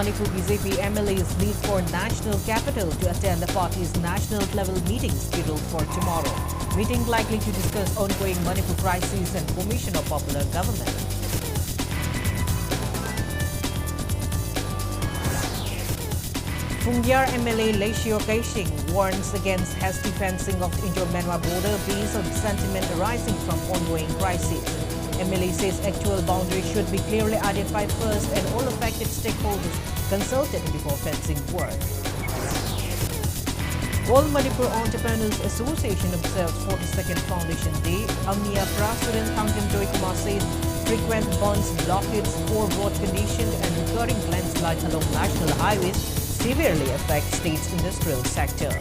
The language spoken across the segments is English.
Manipur BJP MLAs leave for national capital to attend the party's national level meeting scheduled for tomorrow. Meeting likely to discuss ongoing Manipur crisis and formation of popular government. Fungyar MLA Leishio Kaishing warns against hasty fencing of the Indo-Myanmar border based on sentiment arising from ongoing crisis. MLA says actual boundaries should be clearly identified first and all affected stakeholders consulted before fencing work. All Manipur Entrepreneurs Association observes 42nd Foundation Day. Amnia President Kangjam Kumar says frequent bonds, blockades, poor road conditions and recurring landslide along national highways severely affect state's industrial sector.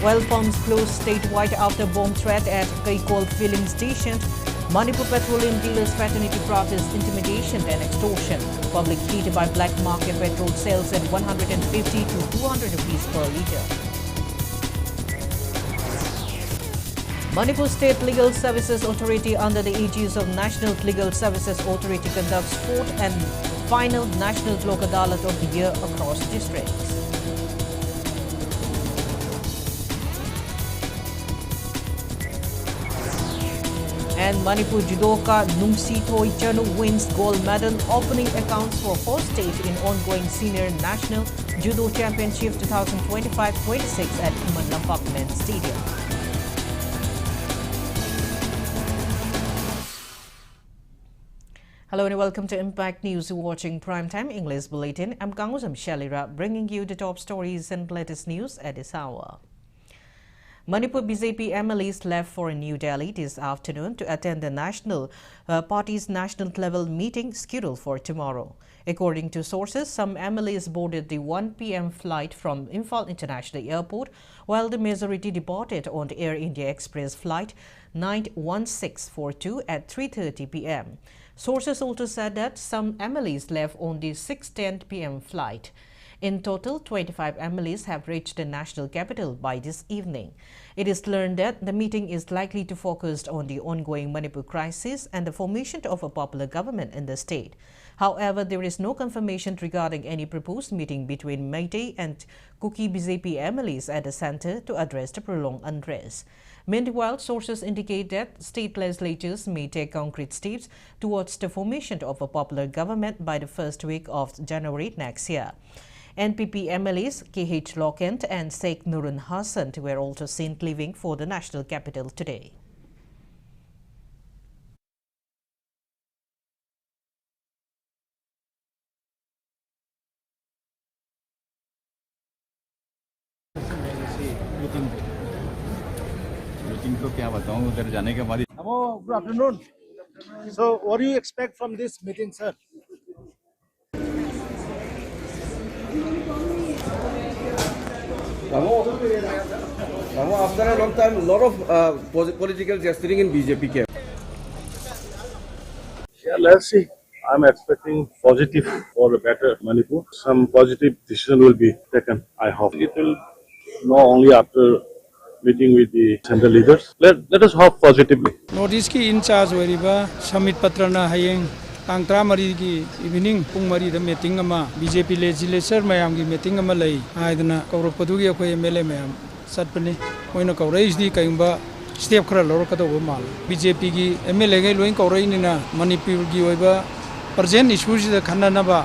Oil pumps closed statewide after bomb threat at Kaikol filling station. Manipur petroleum dealers fraternity protest intimidation and extortion. Public heated by black market petrol sales at 150 to 200 rupees per litre. Manipur State Legal Services Authority under the aegis of National Legal Services Authority conducts fourth and final National Lok Adalat of the year across districts. And Manipur judoka Numsithoi Chanu wins gold medal, opening accounts for first stage in ongoing Senior National Judo Championship 2025-26 at Manipur Stadium. Hello and welcome to Impact News. You're watching Primetime English Bulletin. I'm KANGUJAM SHELLYRA, bringing you the top stories and latest news at this hour. Manipur BJP MLAs left for New Delhi this afternoon to attend the national party's national level meeting scheduled for tomorrow. According to sources, some MLAs boarded the 1 p.m. flight from Imphal International Airport, while the majority departed on the Air India Express flight 91642 at 3:30 p.m. Sources also said that some MLAs left on the 6:10 p.m. flight. In total, 25 MLAs have reached the national capital by this evening. It is learned that the meeting is likely to focus on the ongoing Manipur crisis and the formation of a popular government in the state. However, there is no confirmation regarding any proposed meeting between Meitei and Kuki BJP MLAs at the center to address the prolonged unrest. Meanwhile, sources indicate that state legislatures may take concrete steps towards the formation of a popular government by the first week of January next year. NPP MLAs KH Lokent and Sheikh Nurun Hassan were also seen leaving for the national capital today. Hello, good afternoon. So, what do you expect from this meeting, sir? After a long time, a lot of political gesturing in BJP camp. Yeah, let's see. I'm expecting positive for a better Manipur. Some positive decision will be taken, I hope. It will not only after meeting with the central leaders. Let us hope positively. Notice ki in charge weriba Samit Patrana hayeng Tang Tramari ki evening pung mari the meeting ama BJP legislature mayam ki meeting ama lai aidana kaurok padu gi akhoi MLA mayam satpani moina kaurais di kaimba step khara lor ka do mal BJP ki MLA ge loin kaurai ni na Manipur gi oiba present issues da khanna na ba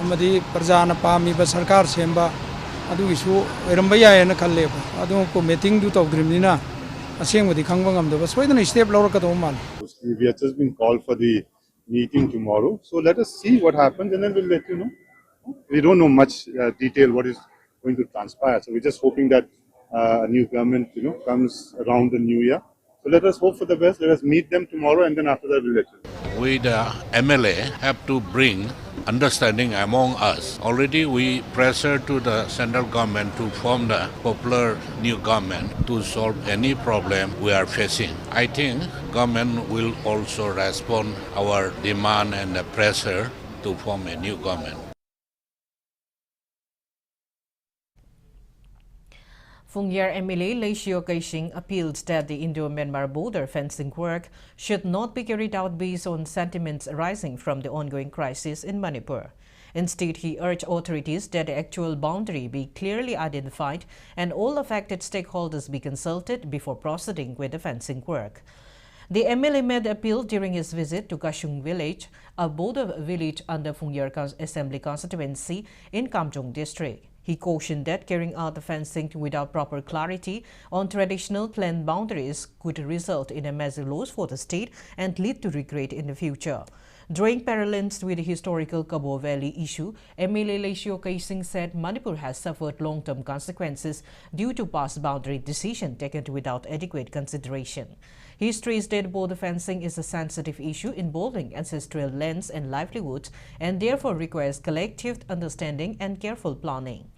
amadi parjana pami ba sarkar semba adu isu eramba ya na khalle ba adu ko meeting du tawgrim ni na aseng madi khangba ngam da ba soidana step lor ka do mal. We have just been called for the meeting tomorrow. So let us see what happens and then we'll let you know. We don't know much detail what is going to transpire. So we're just hoping that a new government, comes around the new year. So let us hope for the best. Let us meet them tomorrow and then after that we'll let you know. We, the MLA, have to bring understanding among us. Already we pressure to the central government to form the popular new government to solve any problem we are facing. I think government will also respond our demand and the pressure to form a new government. Fungyar MLA Leishio Kaishing appealed that the Indo-Myanmar border fencing work should not be carried out based on sentiments arising from the ongoing crisis in Manipur. Instead, he urged authorities that the actual boundary be clearly identified and all affected stakeholders be consulted before proceeding with the fencing work. The MLA made appeal during his visit to Kashung village, a border village under Phungyar Assembly constituency in Kamjong district. He cautioned that carrying out the fencing without proper clarity on traditional clan boundaries could result in a massive loss for the state and lead to regret in the future. Drawing parallels with the historical Kabo Valley issue, MLA Leisio Kaising said Manipur has suffered long-term consequences due to past boundary decisions taken without adequate consideration. He stressed that border fencing is a sensitive issue involving ancestral lands and livelihoods and therefore requires collective understanding and careful planning.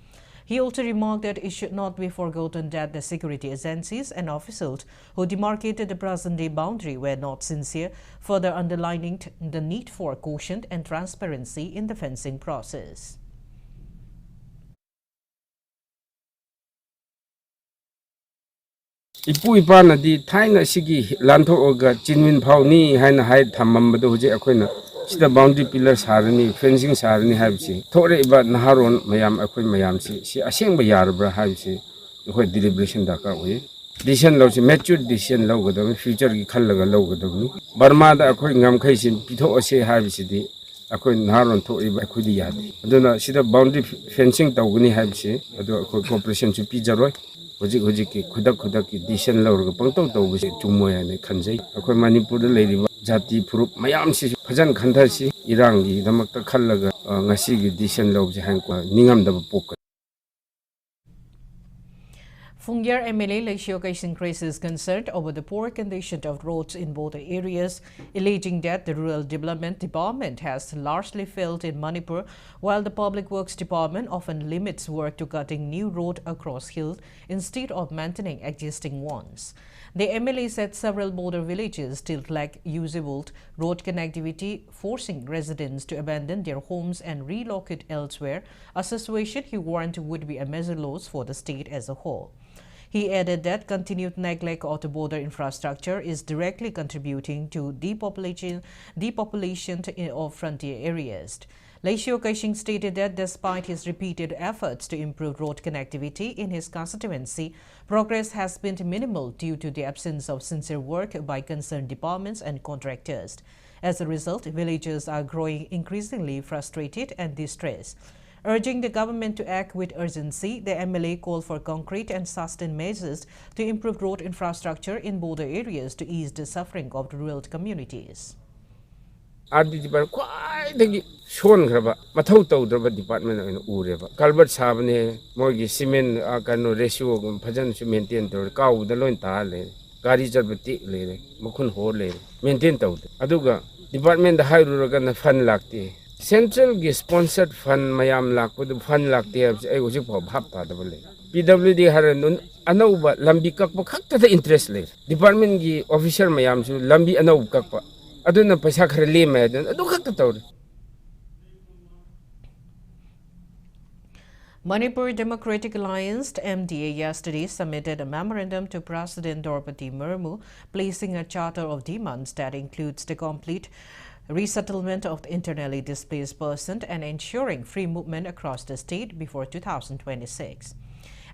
He also remarked that it should not be forgotten that the security agencies and officials who demarcated the present-day boundary were not sincere, further underlining the need for caution and transparency in the fencing process. Ipu ipana di thaina sigi lantho oga chinmin phau ni haina hai thammam badu huje akoina sida boundary pillar sarani fencing sarani habsi thore iba naharon mayam akoi mayam si aseng ba yarbra habsi akoi deliberation daka we decision lo si mature decision lo godo future gi khallaga lo godo ni Burma da akoi ngam khaisin pitho ase habsi di akoi naharon tho iba akoi di yadi aduna sida boundary fencing tawgni habsi adu akoi cooperation su pi jaroi Hojik ki khudak ki decision laurga pangtau tawbse chummoya ne khanjai akoi Manipur da leiriba jati phurup mayam si phajan khanthasi irang gi damakta khallaga ngasi gi decision laubse han ko ningam da pok. Phungyar MLA Leisio Kaising is concerned over the poor condition of roads in border areas, alleging that the Rural Development Department has largely failed in Manipur, while the Public Works Department often limits work to cutting new road across hills instead of maintaining existing ones. The MLA said several border villages still lack usable road connectivity, forcing residents to abandon their homes and relocate elsewhere, a situation he warned would be a major loss for the state as a whole. He added that continued neglect of the border infrastructure is directly contributing to depopulation of frontier areas. Leisio Kaising stated that despite his repeated efforts to improve road connectivity in his constituency, progress has been minimal due to the absence of sincere work by concerned departments and contractors. As a result, villagers are growing increasingly frustrated and distressed. Urging the government to act with urgency, the MLA called for concrete and sustained measures to improve road infrastructure in border areas to ease the suffering of the rural communities. Quite the shown graba, Matau Draba Department in Ureva. Calvert Sabane, Morgi Cement, Akano ratio, Pajan to maintain the cow, the loin tale, Garija Batik lady, Mokun Hole, maintain out. Aduga, Department the High Rugan Fun Lacti. Central sponsored fund mayam lak with the fund lak tabs I was for Hapta the Valley. PWD Haranun Anova Lambi Kakpa Kakta the interest late. Department gi official mayam su Lambi Anov Kakpa. Aduna Pasakra Lima, Adukata. Manipur Democratic Alliance (MDA) yesterday submitted a memorandum to President Draupadi Murmu, placing a charter of demands that includes the complete resettlement of the internally displaced person and ensuring free movement across the state before 2026.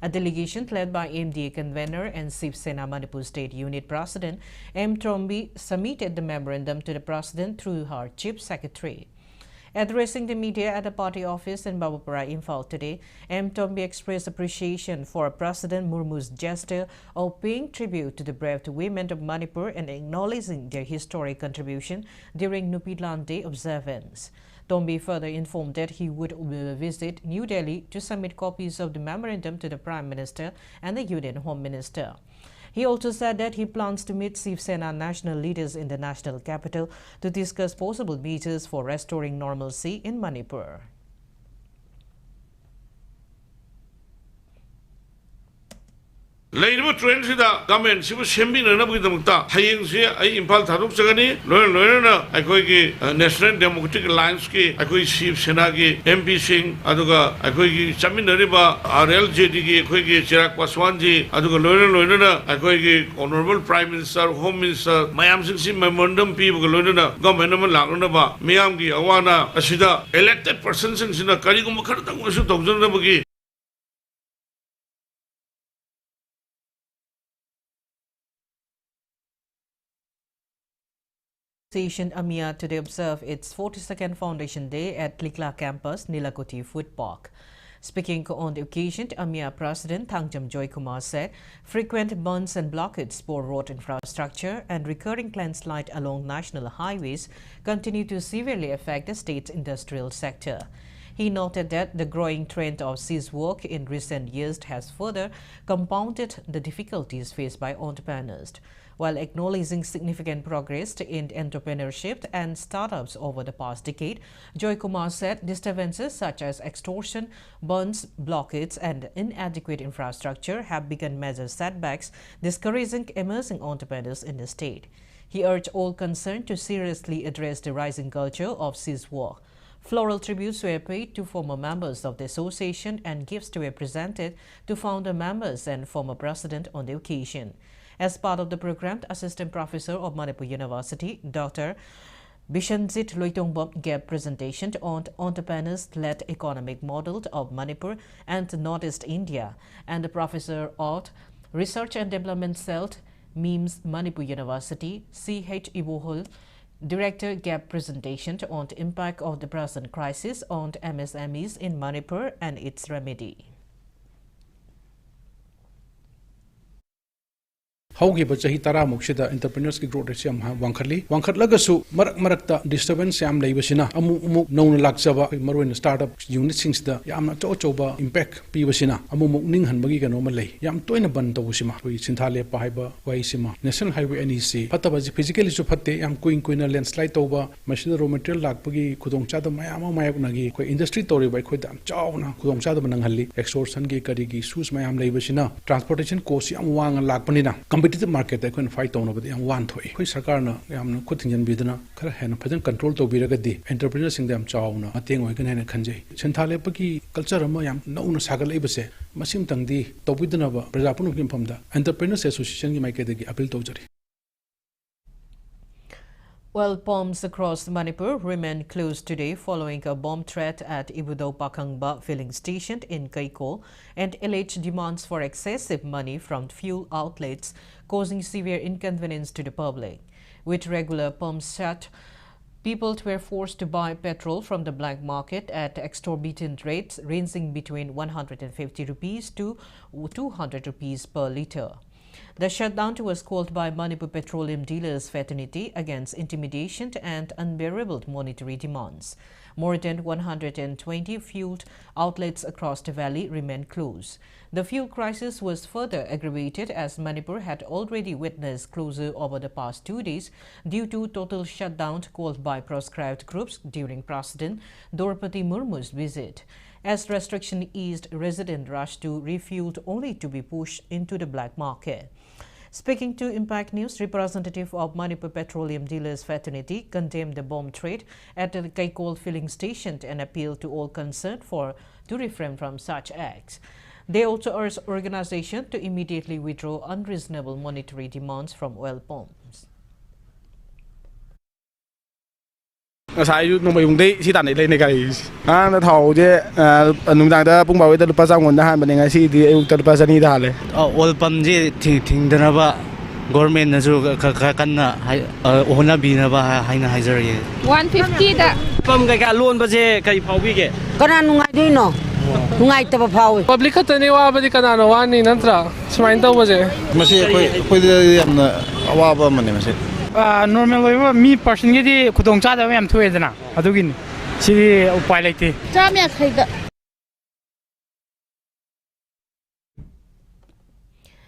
A delegation led by MDA convener and Shiv Sena Manipur State Unit President M. Trombi submitted the memorandum to the President through her Chief Secretary. Addressing the media at the party office in Babupara, Imphal today, M. Trombi expressed appreciation for President Murmu's gesture of paying tribute to the brave women of Manipur and acknowledging their historic contribution during Nupitlan Day observance. Trombi further informed that he would visit New Delhi to submit copies of the memorandum to the Prime Minister and the Union Home Minister. He also said that he plans to meet Shiv Sena national leaders in the national capital to discuss possible measures for restoring normalcy in Manipur. Later trends in the government, she was shaming another Damta, Haying Sea, Impal Taduk Sagani, Lorena, Akoigi, National Democratic Alliance, Akoi Chief Senagi, MP Singh, Aduga, Akoigi, Chaminariba, RLJD, Akoigi, Chirak Paswanji, Aduga Lorena, Akoigi, Honorable Prime Minister, Home Minister, Mayam Singh, Memorandum people, Lorena, Government Lagunaba, Mayamgi, Awana, Ashida, elected persons in the Karigumakarta, was to Togzanabagi. AMIA today observed its 42nd Foundation Day at Likla campus, Nilakoti Food Park. Speaking on the occasion, AMIA President KANGUJAM Joy Kumar said frequent burns and blockades, poor road infrastructure and recurring landslide along national highways continue to severely affect the state's industrial sector. He noted that the growing trend of cease work in recent years has further compounded the difficulties faced by entrepreneurs. While acknowledging significant progress in entrepreneurship and startups over the past decade, Joy Kumar said disturbances such as extortion, burns, blockades and inadequate infrastructure have become major setbacks, discouraging emerging entrepreneurs in the state. He urged all concerned to seriously address the rising culture of cease work. Floral tributes were paid to former members of the association and gifts were presented to founder members and former president on the occasion. As part of the program, Assistant Professor of Manipur University, Dr. Bishanjit Loitongbom gave presentation on entrepreneurs-led economic model of Manipur and Northeast India, and the Professor of Research and Development Cell, MEMS Manipur University, C.H. Ibohul, Director gave presentation on the impact of the present crisis on MSMEs in Manipur and its remedy. Haugiba chahi tara muksida entrepreneurs ki growth rate am wankhatlagasu marakta disturbance yam leibasina amu nong lakjaba maroin startup unit sings da yamna choba impact pi basina amu ning hanbagi kano ma lei yam toina ban tawusima koi sinthale pa haiba waisima national highway NEC patabaji physically su phatte yam koina landslide toba machine raw material lakpagi khudongcha da mayama mayaknagi koi industry tori bai khoi dam chawna khudongcha da nangalli extortion gi karigi sus mayam leibasina transportation cost yam wang lakpanina competitive market I can fight on over the one toy. Koi Sakarna, I'm cutting in Bidana, Karahan, present control to Biragadi, entrepreneurs in them chawna, Mating Wagan and Kanjay. Sentale Paki, culture Mayam, no Sagalabase, Masim Tangdi, Tobidanova, Prajapun Kimpamda, Entrepreneurs Association, you might get the appeal to. Well, pumps across Manipur remain closed today following a bomb threat at Ibudo Pakangba filling station in Kaiko and alleged demands for excessive money from fuel outlets, causing severe inconvenience to the public. With regular pumps shut, people were forced to buy petrol from the black market at exorbitant rates ranging between 150 rupees to 200 rupees per litre. The shutdown was called by Manipur Petroleum Dealers Fraternity against intimidation and unbearable monetary demands. More than 120 fuel outlets across the valley remain closed. The fuel crisis was further aggravated as Manipur had already witnessed closure over the past 2 days due to total shutdown called by proscribed groups during President Draupadi Murmu's visit. As restriction eased, residents rushed to refuel only to be pushed into the black market. Speaking to Impact News, representative of Manipur Petroleum Dealers Fraternity condemned the bomb threat at the Kaikol filling station and appealed to all concerned to refrain from such acts. They also urged organization to immediately withdraw unreasonable monetary demands from oil pumps. Sai nung may hindi si tanay lay guys. Na thao je nung da pung bawi da lupa sang da han banenga si di yung da lupa sani da le. Oil pump je ting da na ba government na ju kan na ohna bi na ba hai na haizer ye. 150 da. Pump ka loan ba je kai phau bi ke. Kana nungai dui no. Nungai ta ba phau. Public ka tani wa ba di kana no wani nantra. Smain ta ba je. Masi koi yamna awaba mane masi. Normal way me person gidi kudong cha da yam thuwe dana adugin si upai laite Jamia khaida.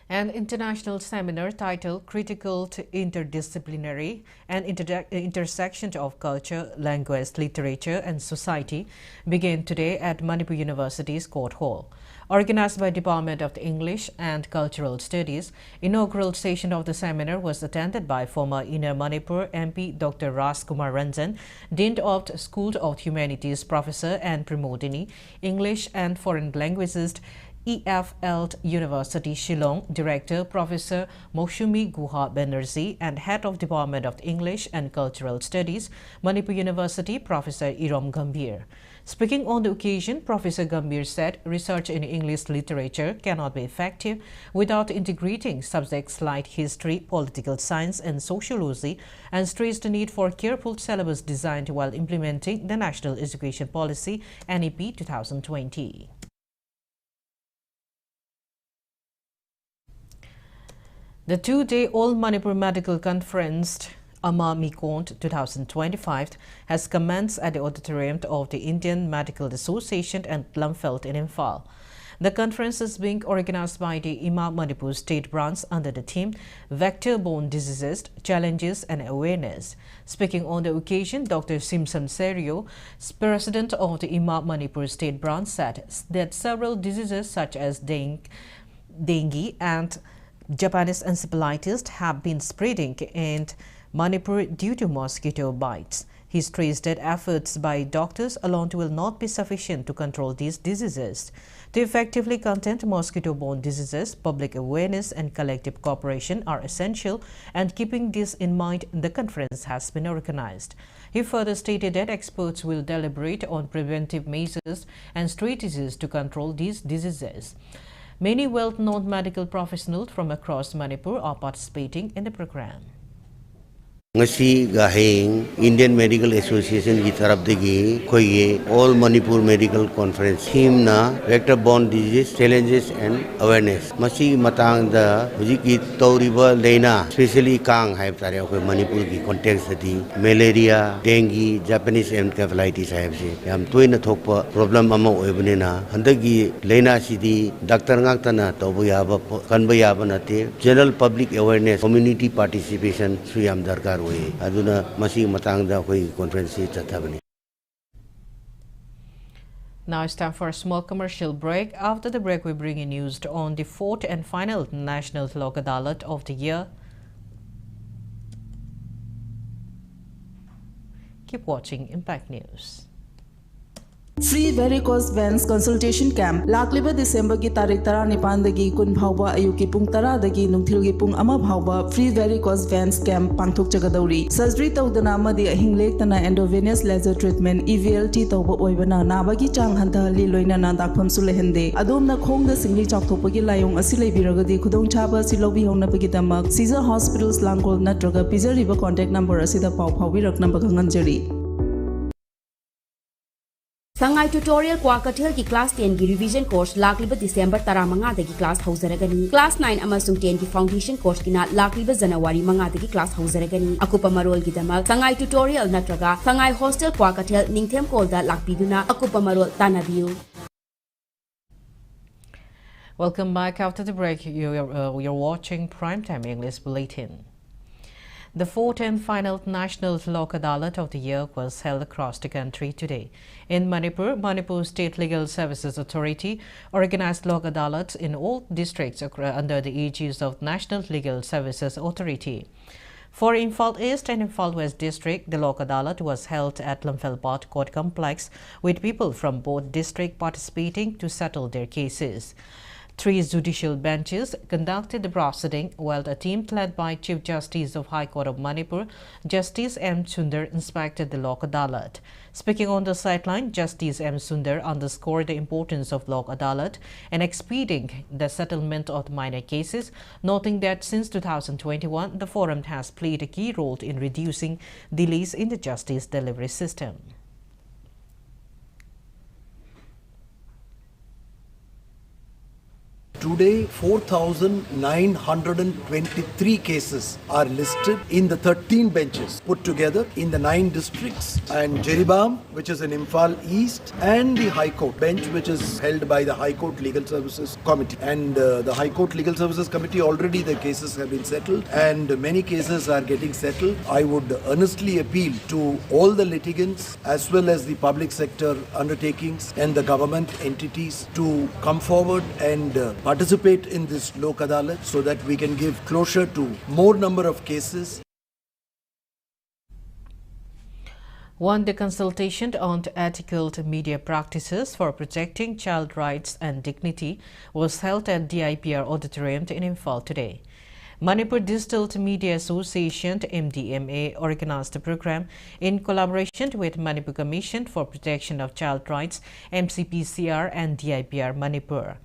An international seminar titled Critical to Interdisciplinary and Intersection of Culture, Language, Literature and Society began today at Manipur University's Court Hall. Organized by Department of English and Cultural Studies, inaugural session of the seminar was attended by former Inner Manipur MP Dr. Ras Kumar Ranjan, Dean of the School of Humanities Professor and Pramodini, English and Foreign Languages, EFL University Shillong Director Professor Moshumi Guha Banerjee and Head of Department of English and Cultural Studies, Manipur University Professor Irom Gambhir. Speaking on the occasion, Professor Gambhir said research in English literature cannot be effective without integrating subjects like history, political science and sociology, and stressed the need for careful syllabus designed while implementing the National Education Policy NEP 2020. The two-day All Manipur Medical Conference, AMA Mikont 2025, has commenced at the auditorium of the Indian Medical Association at Lumfeld in Imphal. The conference is being organized by the IMA Manipur State Branch under the theme Vector-Borne Diseases, Challenges and Awareness. Speaking on the occasion, Dr. Simson Serio, President of the IMA Manipur State Branch, said that several diseases such as dengue and Japanese encephalitis have been spreading in Manipur due to mosquito bites. He stressed that efforts by doctors alone will not be sufficient to control these diseases. To effectively contain mosquito-borne diseases, public awareness and collective cooperation are essential, and keeping this in mind, the conference has been organized. He further stated that experts will deliberate on preventive measures and strategies to control these diseases. Many well-known medical professionals from across Manipur are participating in the program. ngasi gaheng Indian Medical Association ki taraf degi koye All Manipur Medical Conference theme na vector-borne disease challenges and awareness masi matang da huji ki tauriba leina especially kang haib tare ko Manipur ki context di malaria dengue Japanese encephalitis haib se yam toina thokpa problem ama oibne na handagi leina sidi doctor ngak tana tobu yaba kanba yaba nate general public awareness community participation su yam darkar aduna masi matang da koi conference chathabani. Now it's time for a small commercial break. After the break, we bring you news on the fourth and final National Lok Adalat of the year. Keep watching Impact News. Free varicose veins consultation camp lakliba December ki tarik 19 dagi kun phawba ayuki pung 10 dagi nungthil gi pung ama phawba free varicose veins camp pangthok chagadauri surgery tawdana amadi hinglek tana endovenous laser treatment EVLT tawba oibana nabagi chang hanta li loina na dakpham sulehende adomna khongda singli chakthopagi layong asi leibiragadi khudong chaba silobi hongna pagi tamak Caesar Hospitals Langkol natraga pizariba contact number asida paw phawi rakna baganganjari. Sangai tutorial Kwakatel ki class 10 ki revision course lakliba December 15 dagi class hauzaragani class 9 amasung 10 ki foundation course kina lakliba January 5 dagi class hauzaragani akupa marol ki damal Sangai tutorial natraga Sangai hostel Kwakatel ningthem kolda lakpiduna akupa marol tanabiu. Welcome back. After the break, you're watching Primetime English Bulletin. The fourth and final National Lok Adalat of the year was held across the country today. In Manipur, Manipur State Legal Services Authority organized Lok Adalats in all districts under the aegis of National Legal Services Authority. For Imphal East and Imphal West District, the Lok Adalat was held at Lumfelpat Court Complex with people from both districts participating to settle their cases. 3 judicial benches conducted the proceeding, while a team led by Chief Justice of High Court of Manipur, Justice M. Sundar, inspected the Lok Adalat. Speaking on the sideline, Justice M. Sundar underscored the importance of Lok Adalat and expediting the settlement of minor cases, noting that since 2021, the forum has played a key role in reducing delays in the justice delivery system. today 4,923 cases are listed in the 13 benches put together in the 9 districts, and Jeribam, which is in Imphal East, and the High Court bench, which is held by the High Court Legal Services Committee. And the High Court Legal Services Committee, already the cases have been settled, and many cases are getting settled. I would earnestly appeal to all the litigants as well as the public sector undertakings and the government entities to come forward and participate in this Lok Adalat so that we can give closure to more number of cases. The consultation on ethical media practices for protecting child rights and dignity was held at DIPR Auditorium in Imphal today. Manipur Digital Media Association (MDMA) organized the program in collaboration with Manipur Commission for Protection of Child Rights (MCPCR) and DIPR Manipur.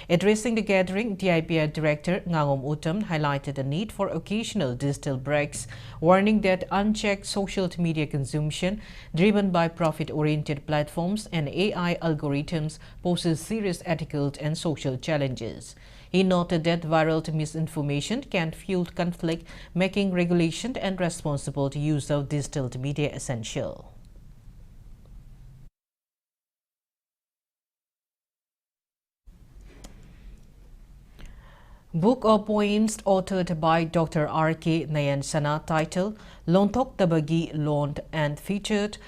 Addressing the gathering, DIPR Director Ngangom Uttam highlighted the need for occasional digital breaks, warning that unchecked social media consumption driven by profit-oriented platforms and AI algorithms poses serious ethical and social challenges. He noted that viral misinformation can fuel conflict, making regulation and responsible use of digital media essential. Book of poems authored by Dr. R.K. Nayan Sana titled Lontok Tabagi Lond and featured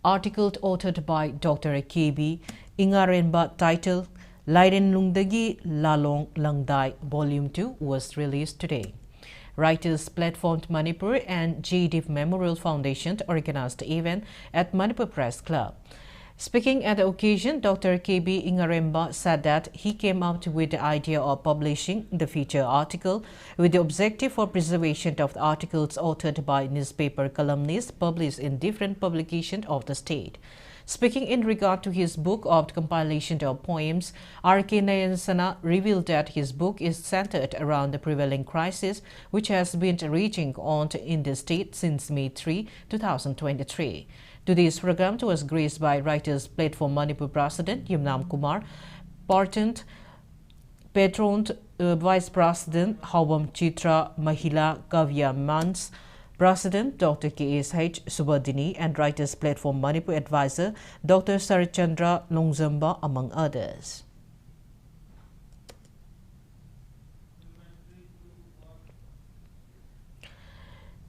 articles authored by Dr. K.B. Ingarenba titled Laiden Lungdagi Lalong Langdai Volume 2 was released today. Writers Platform Manipur and JDIF Memorial Foundation organized the event at Manipur Press Club. Speaking at the occasion, Dr. K.B. Ingaremba said that he came up with the idea of publishing the feature article with the objective for preservation of the articles authored by newspaper columnists published in different publications of the state. Speaking in regard to his book of compilation of poems, R.K. Nayan Sana revealed that his book is centered around the prevailing crisis which has been raging on in the state since May 3, 2023. Today's program was graced by Writers Platform Manipur President Yumnam Kumar, Patron Vice President Hawam Chitra Mahila Kavya Mans, President Dr. K.S.H. Subadini, and Writers Platform Manipur Advisor Dr. Sarachandra Longzamba, among others.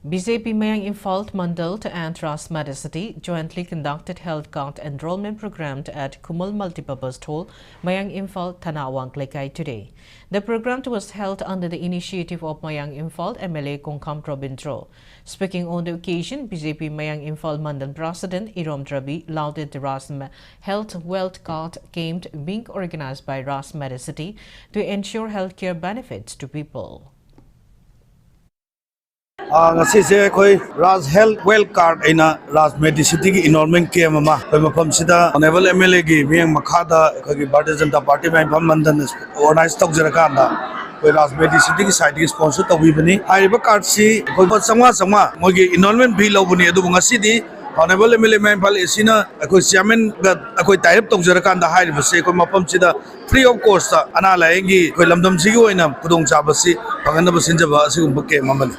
BJP Mayang Imphal Mandal and Rasmada City jointly conducted health card enrollment program at Kumal Multipurpose Hall, Mayang Imphal, Thanawang Lekai today. The program was held under the initiative of Mayang Imphal MLA Kongkham Robindro. Speaking on the occasion, BJP Mayang Imphal Mandal President Irom Drabi lauded the Health Wealth Card camp being organized by Rasmada City to ensure healthcare benefits to people. Ngasi koi Raj Health Well Card ina Raj Medicity ki enrollment ke mama koi mafam sida honorable MLA ki miyang makhada koi Bharatiya Janata Party mai Mandan organize tok jarakanda koi Raj Medicity ki side ki sponsor tawi bani aiba card si koi sama mogi enrollment fee lobuni adu ngasi di honorable MLA mai phal esina koi chairman ga koi type tok jarakanda hairi base koi mafam sida free of cost ana laengi koi lamdam sigi oina pudong chabasi panganda basinjaba asigum ke mamani.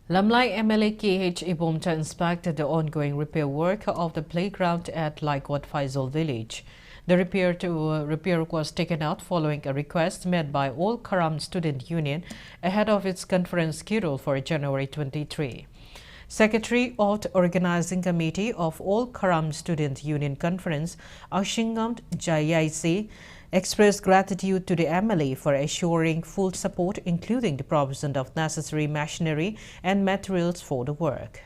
Lamlai MLA K.H. Ibomcha inspected the ongoing repair work of the playground at Laikwat Faisal village. The repair was taken out following a request made by All Karam Student Union ahead of its conference scheduled for January 23. Secretary of the Organizing Committee of All Karam Student Union Conference, Ashingam Jayaise, expressed gratitude to the MLA for assuring full support, including the provision of necessary machinery and materials for the work.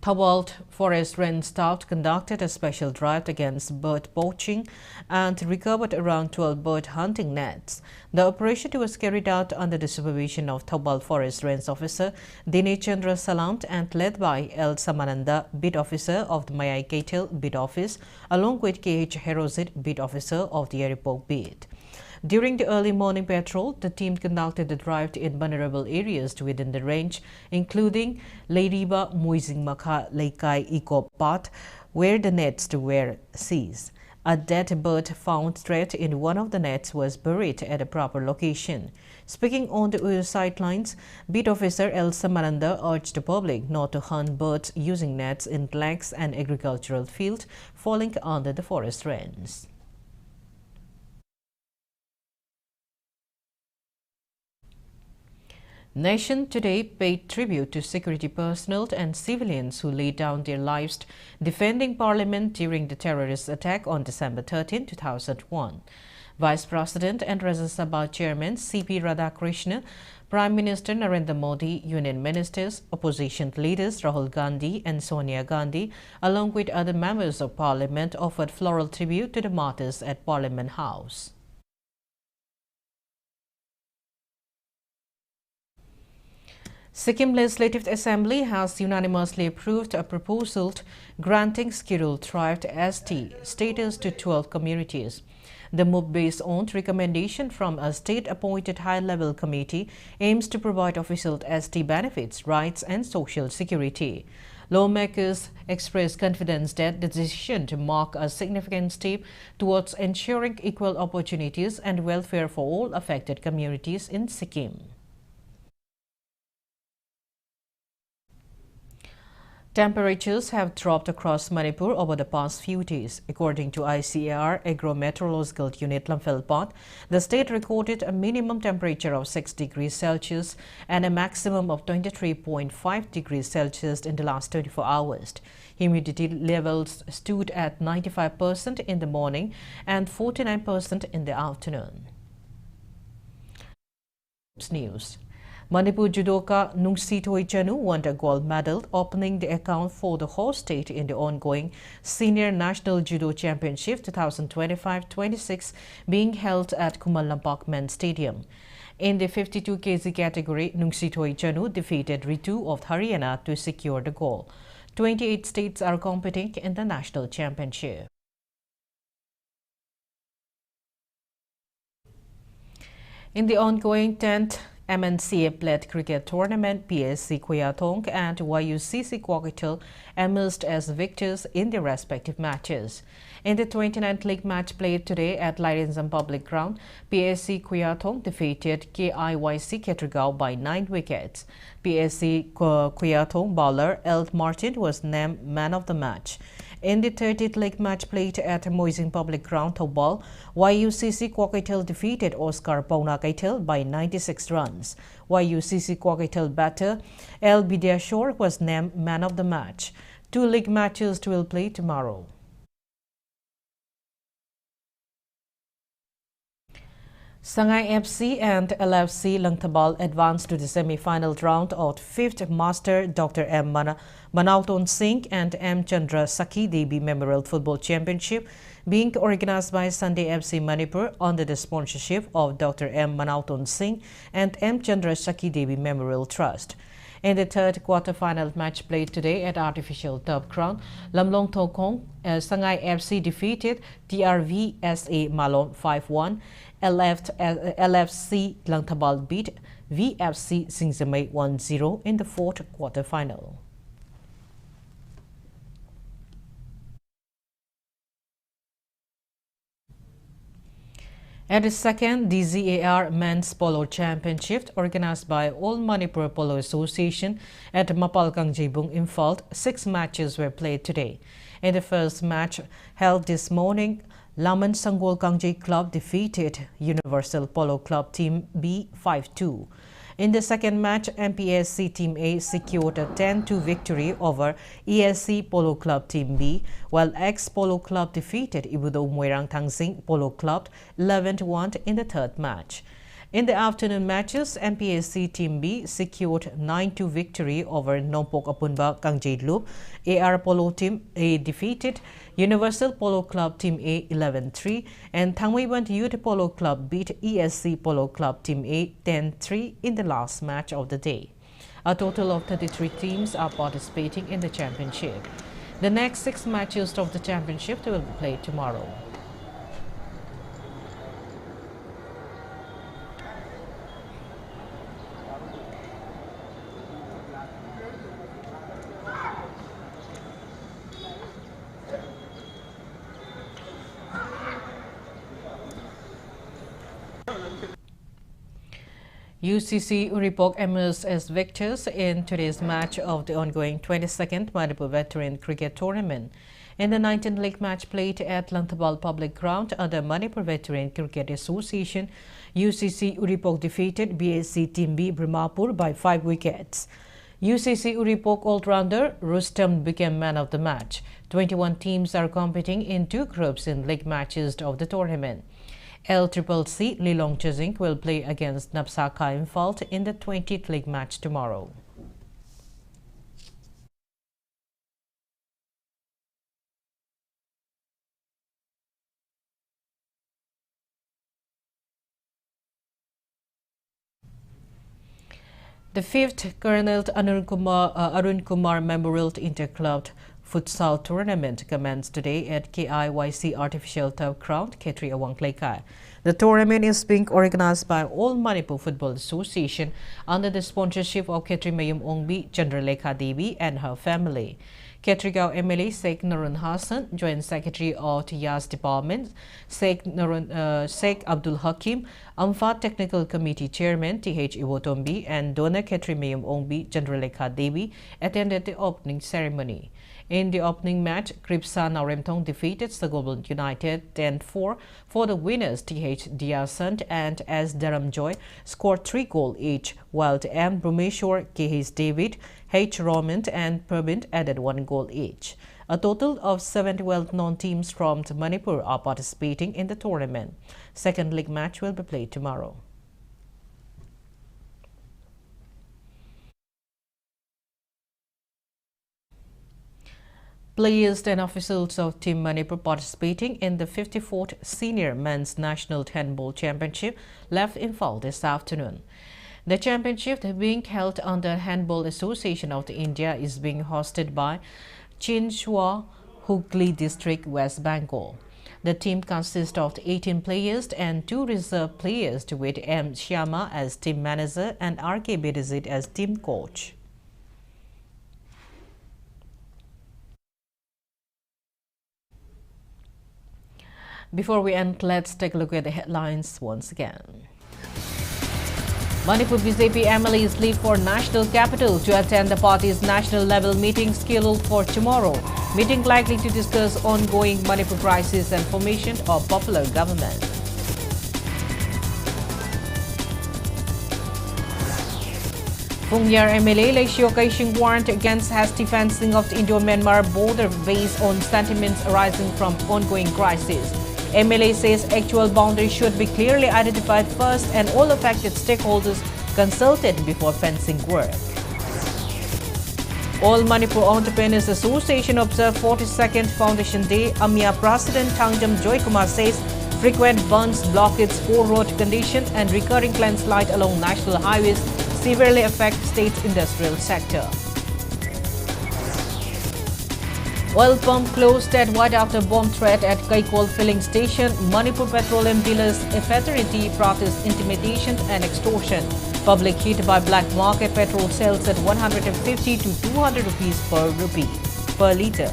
Thawald Forest Range staff conducted a special drive against bird poaching and recovered around 12 bird hunting nets. The operation was carried out under the supervision of Thawald Forest Range Officer Dinesh Chandra Salant and led by L. Samananda, Bid Officer of the Mayai Ketil Bid Office, along with K.H. Herozit, Bid Officer of the Eripok Bid. During the early morning patrol, the team conducted the drive in vulnerable areas within the range, including Leiriba, Muizing Makha, Leikai, Eco Path, where the nets were seized. A dead bird found trapped in one of the nets was buried at a proper location. Speaking on the sidelines, Beat Officer Elsa Maranda urged the public not to hunt birds using nets in lakes and agricultural fields falling under the forest range. Nation today paid tribute to security personnel and civilians who laid down their lives defending Parliament during the terrorist attack on December 13, 2001. Vice President and Rajya Sabha Chairman C.P. Radhakrishnan, Prime Minister Narendra Modi, Union Ministers, opposition leaders Rahul Gandhi and Sonia Gandhi, along with other members of Parliament, offered floral tribute to the martyrs at Parliament House. Sikkim Legislative Assembly has unanimously approved a proposal granting Scheduled Tribe ST status to 12 communities. The move, based on recommendation from a state-appointed high-level committee, aims to provide official ST benefits, rights and social security. Lawmakers expressed confidence that the decision to mark a significant step towards ensuring equal opportunities and welfare for all affected communities in Sikkim. Temperatures have dropped across Manipur over the past few days. According to ICAR Agro-Meteorological Unit Lamphel, the state recorded a minimum temperature of 6 degrees Celsius and a maximum of 23.5 degrees Celsius in the last 24 hours. Humidity levels stood at 95% in the morning and 49% in the afternoon. News. Manipur judoka Nungsitoi Chanu won a gold medal, opening the account for the host state in the ongoing Senior National Judo Championship 2025-26 being held at Kumalampak Men's Stadium. In the 52 kg category, Nungsitoi Chanu defeated Ritu of Haryana to secure the gold. 28 states are competing in the national championship. In the ongoing 10th MNCA-led cricket tournament, PSC Kuyatong and YUCC Kwakatel emerged as victors in their respective matches. In the 29th league match played today at Lairinzam Public Ground, PSC Kuyatong defeated KIYC Ketragao by 9 wickets. PSC Kuyatong bowler Eld Martin was named man of the match. In the 30th league match played at Moising Public Ground, Thobal, YUCC Kwakatel defeated Oscar Paunakaitel by 96 runs. YUCC Kwakatel batter El Bidiashore was named man of the match. 2 league matches will play tomorrow. Sangay FC and LFC Langtabal advanced to the semi-final round of 5th Master Dr. M. Manauton Singh and M. Chandra Saki Devi Memorial Football Championship being organized by Sunday FC Manipur under the sponsorship of Dr. M. Manauton Singh and M. Chandra Saki Devi Memorial Trust. In the third quarter-final match played today at artificial turf ground, Lamlong Thokong, Sangay FC defeated TRVSA Malon 5-1. LFC Langtabal beat VFC Singzamay 1-0 in the fourth quarter-final. At the second DZAR Men's Polo Championship, organized by All Manipur Polo Association at Mapal Kangjibung Imphal, 6 matches were played today. In the first match held this morning, Laman Sanggol Kangjay Club defeated Universal Polo Club Team B 5-2. In the second match, MPSC Team A secured a 10-2 victory over ESC Polo Club Team B, while X Polo Club defeated Ibudo Muirang Tangsing Polo Club 11-1 in the third match. In the afternoon matches, MPSC Team B secured 9-2 victory over Nompok Apunba Kangjay Loop. AR Polo Team A defeated Universal Polo Club Team A 11-3, and Thangwaiban Youth Polo Club beat ESC Polo Club Team A 10-3 in the last match of the day. A total of 33 teams are participating in the championship. The next 6 matches of the championship will be played tomorrow. UCC Uripok emerged as victors in today's match of the ongoing 22nd Manipur Veteran Cricket Tournament. In the 19th league match played at Lanthabal Public Ground under Manipur Veteran Cricket Association, UCC Uripok defeated BAC Team B Brahmapur by 5 wickets. UCC Uripok all-rounder Rustam became man of the match. 21 teams are competing in 2 groups in league matches of the tournament. LCCC Lilong Chazing will play against Napsaka Imphal in the 20th league match tomorrow. The 5th Colonel Arun Kumar Memorial Interclub Futsal Tournament commenced today at KIYC Artificial Turf Ground, Khetri Awang Klaikai. The tournament is being organized by All Manipur Football Association under the sponsorship of Khetri Mayum Ongbi Chandralekha Devi and her family. Khetrigao MLA Sheikh Narun Hassan, Joint Secretary of TIAS Department, Sheikh Abdul Hakim, Amfa Technical Committee Chairman TH Iwotombi and Donor Khetri Mayum Ongbi Chandralekha Devi attended the opening ceremony. In the opening match, Kripsa Naremtong defeated Sagobal United 10-4 for the winners TH Diasant and S. Dharamjoy scored 3 goals each, while M. Brumeshwar, KH David, H. Romand and Permint added 1 goal each. A total of 7 well-known teams from Manipur are participating in the tournament. Second league match will be played tomorrow. Players and officials of Team Manipur participating in the 54th Senior Men's National Handball Championship left Imphal this afternoon. The championship, being held under Handball Association of India, is being hosted by Chinchua, Hooghly District, West Bengal. The team consists of 18 players and 2 reserve players, with M. Shyama as team manager and R.K. Bedizit as team coach. Before we end, let's take a look at the headlines once again. Manipur BJP MLAs leave for national capital to attend the party's national level meeting scheduled for tomorrow. Meeting likely to discuss ongoing Manipur crisis and formation of popular government. Pungyar MLA Laishio Kaishing warned against hasty fencing of the Indo-Myanmar border based on sentiments arising from ongoing crisis. MLA says actual boundaries should be clearly identified first and all affected stakeholders consulted before fencing work. All Manipur Entrepreneurs Association observed 42nd Foundation Day. AMIA President KANGUJAM Joykumar says frequent burns, blockades, poor road condition and recurring landslide along national highways severely affect state's industrial sector. Oil pump closed at wide after bomb threat at Kaikol filling station. Manipur Petroleum Dealers Fraternity protest intimidation and extortion. Public hit by black market petrol sales at 150 to 200 rupees per litre.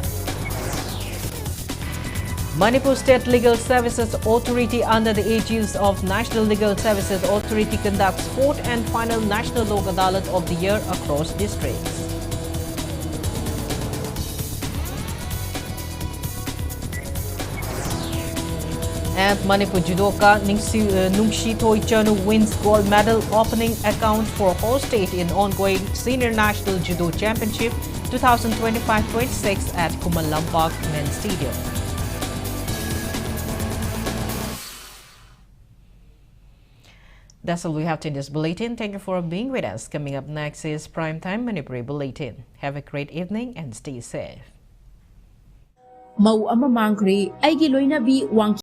Manipur State Legal Services Authority under the aegis of National Legal Services Authority conducts 4th and final National Lok Adalat of the year across districts. And Manipur Judoka Nungshithoi Chanu wins gold medal, opening account for host state in ongoing Senior National Judo Championship 2025-26 at Kumalam Park Men's Stadium. That's all we have in this bulletin. Thank you for being with us. Coming up next is Primetime Manipuri Bulletin. Have a great evening and stay safe. Mau ama mangkri, aigi loina bi wang